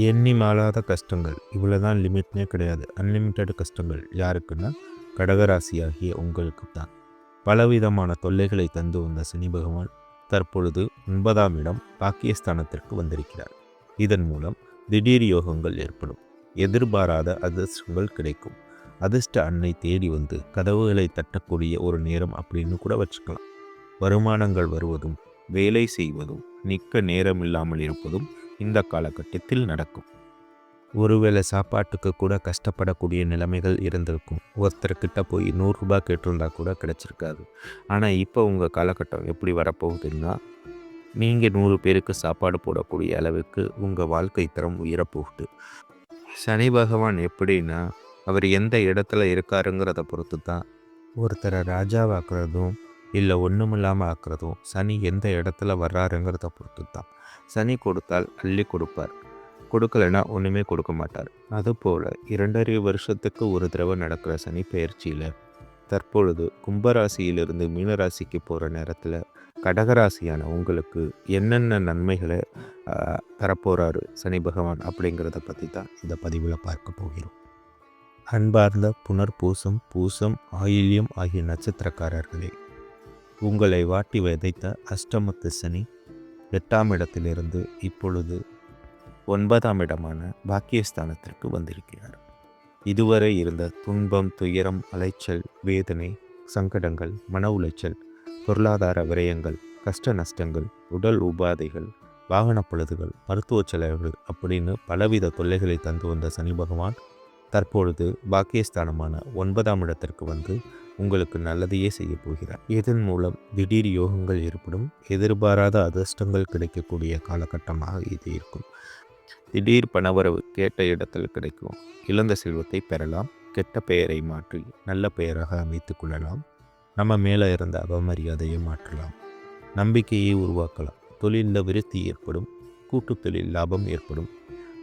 எண்ணி மாளாத கஷ்டங்கள், இவ்வளோ தான் லிமிட்னே கிடையாது. அன்லிமிட்டெட் கஷ்டங்கள் யாருக்குன்னா கடகராசியாகிய உங்களுக்கு தான். பலவிதமான தொல்லைகளை தந்து வந்த சனி பகவான் தற்பொழுது 9ஆம் இடம் பாக்கியஸ்தானத்திற்கு வந்திருக்கிறார். இதன் மூலம் திடீர் யோகங்கள் ஏற்படும். எதிர்பாராத அதிர்ஷ்டங்கள் கிடைக்கும். அதிர்ஷ்ட அன்னை தேடி வந்து கதவுகளை தட்டக்கூடிய ஒரு நேரம் அப்படின்னு கூட வச்சுக்கலாம். வருமானங்கள் வருவதும் வேலை செய்வதும் நிற்க நேரம் இல்லாமல் இருப்பதும் இந்த காலகட்டத்தில் நடக்கும். ஒருவேளை சாப்பாட்டுக்கு கூட கஷ்டப்படக்கூடிய நிலைமைகள் இருந்திருக்கும். ஒருத்தர்கிட்ட போய் 100 ரூபாய் கேட்டிருந்தா கூட கிடச்சிருக்காது. ஆனால் இப்போ உங்கள் காலகட்டம் எப்படி வரப்போகுதுன்னா, நீங்கள் 100 பேருக்கு சாப்பாடு போடக்கூடிய அளவுக்கு உங்கள் வாழ்க்கை தரம் உயரப்போகுது. சனி பகவான் எப்படின்னா, அவர் எந்த இடத்துல இருக்காருங்கிறத பொறுத்து தான் ஒருத்தரை ராஜாவாக்குறதும் இல்லை ஒன்றுமில்லாமல் ஆக்குறதும் சனி எந்த இடத்துல வர்றாருங்கிறத பொறுத்து தான். சனி கொடுத்தால் அள்ளி கொடுப்பார், கொடுக்கலைன்னா ஒன்றுமே கொடுக்க மாட்டார். அதுபோல் 2.5 வருஷத்துக்கு ஒரு தடவை நடக்கிற சனி பெயர்ச்சியில் தற்பொழுது கும்பராசியிலிருந்து மீனராசிக்கு போகிற நேரத்தில் கடகராசியான உங்களுக்கு என்னென்ன நன்மைகளை தரப்போகிறாரு சனி பகவான் அப்படிங்கிறத பற்றி தான் இந்த பதிவில் பார்க்க போகிறோம். அன்பார்ந்த புனர்பூசம், பூசம், ஆயில்யம் ஆகிய நட்சத்திரக்காரர்களே, உங்களை வாட்டி விதைத்த அஷ்டமத்து சனி 8ஆம் இடத்திலிருந்து இப்பொழுது 9ஆம் இடமான பாக்கியஸ்தானத்திற்கு வந்திருக்கிறார். இதுவரை இருந்த துன்பம், துயரம், அலைச்சல், வேதனை, சங்கடங்கள், மன உளைச்சல், பொருளாதார விரயங்கள், கஷ்ட நஷ்டங்கள், உடல் உபாதைகள், வாகன பழுதுகள், மருத்துவ செலவுகள் அப்படின்னு பலவித தொல்லைகளை தந்து வந்த சனி பகவான் தற்பொழுது பாக்கியஸ்தானமான 9ஆம் இடத்திற்கு வந்து உங்களுக்கு நல்லதையே செய்ய போகிறார். இதன் மூலம் திடீர் யோகங்கள் ஏற்படும். எதிர்பாராத அதிர்ஷ்டங்கள் கிடைக்கக்கூடிய காலகட்டமாக இது இருக்கும். திடீர் பணவரவு கேட்ட இடத்தில் கிடைக்கும். இழந்த செல்வத்தை பெறலாம். கெட்ட பெயரை மாற்றி நல்ல பெயராக அமைத்து கொள்ளலாம். நம்ம மேலே இருந்த அவமரியாதையை மாற்றலாம். நம்பிக்கையை உருவாக்கலாம். தொழிலில் விருத்தி ஏற்படும். கூட்டு தொழில் லாபம் ஏற்படும்.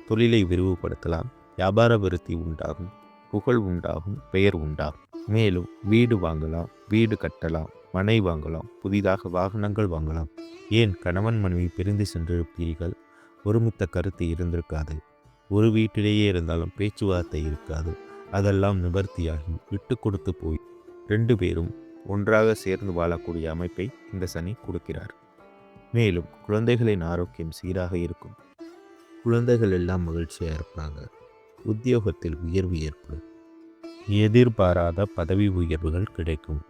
தொழிலை விரிவுபடுத்தலாம். வியாபார விருத்தி உண்டாகும். புகழ் உண்டாகும். பெயர் உண்டாகும். மேலும் வீடு வாங்கலாம், வீடு கட்டலாம், மனை வாங்கலாம், புதிதாக வாகனங்கள் வாங்கலாம். ஏன் கணவன் மனைவி பிரிந்து சென்றிருப்பீர்கள், ஒருமித்த கருத்து இருந்திருக்காது. ஒரு வீட்டிலேயே இருந்தாலும் பேச்சுவார்த்தை இருக்காது. அதெல்லாம் நிவர்த்தியாகி விட்டு கொடுத்து போய் 2 பேரும் ஒன்றாக சேர்ந்து வாழக்கூடிய அமைப்பை இந்த சனி கொடுக்கிறார். மேலும் குழந்தைகளின் ஆரோக்கியம் சீராக இருக்கும். குழந்தைகள் எல்லாம் மகிழ்ச்சியாக இருப்பாங்க. உத்தியோகத்தில் உயர்வு ஏற்படும். எதிர்பாராத பதவி உயர்வுகள் கிடைக்கும்.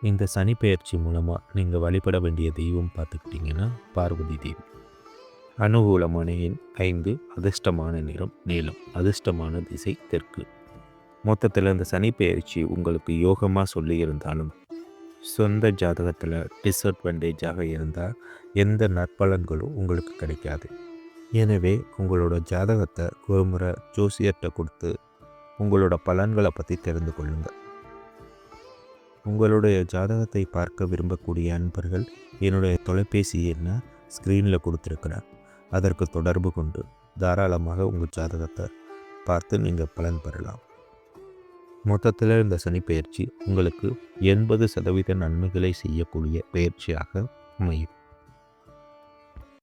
இந்த சனி பெயர்ச்சி மூலமாக நீங்கள் வழிபட வேண்டிய தெய்வம் பார்த்துக்கிட்டிங்கன்னா பார்வதி தேவி. அனுகூலமான எண் 5, அதிர்ஷ்டமான நிறம் நீலம், அதிர்ஷ்டமான திசை தெற்கு. மொத்தத்தில் இந்த சனி பெயர்ச்சி உங்களுக்கு யோகமாக சொல்லியிருந்தாலும் சொந்த ஜாதகத்தில் டிஸ்அட்வான்டேஜாக இருந்தால் எந்த நற்பலன்களும் உங்களுக்கு கிடைக்காது. எனவே உங்களோட ஜாதகத்தை ஒரு முறை ஜோசியர்கிட்ட கொடுத்து உங்களோட பலன்களை பற்றி தெரிந்து கொள்ளுங்கள். உங்களுடைய ஜாதகத்தை பார்க்க விரும்பக்கூடிய அன்பர்கள் என்னுடைய தொலைபேசி எண்ணை ஸ்க்ரீனில் கொடுத்துருக்கிறேன். அதற்கு தொடர்பு கொண்டு தாராளமாக உங்கள் ஜாதகத்தை பார்த்து நீங்கள் பலன் பெறலாம். மொத்தத்தில் இந்த சனி பயிற்சி உங்களுக்கு 80% நன்மைகளை செய்யக்கூடிய பயிற்சியாக அமையும்.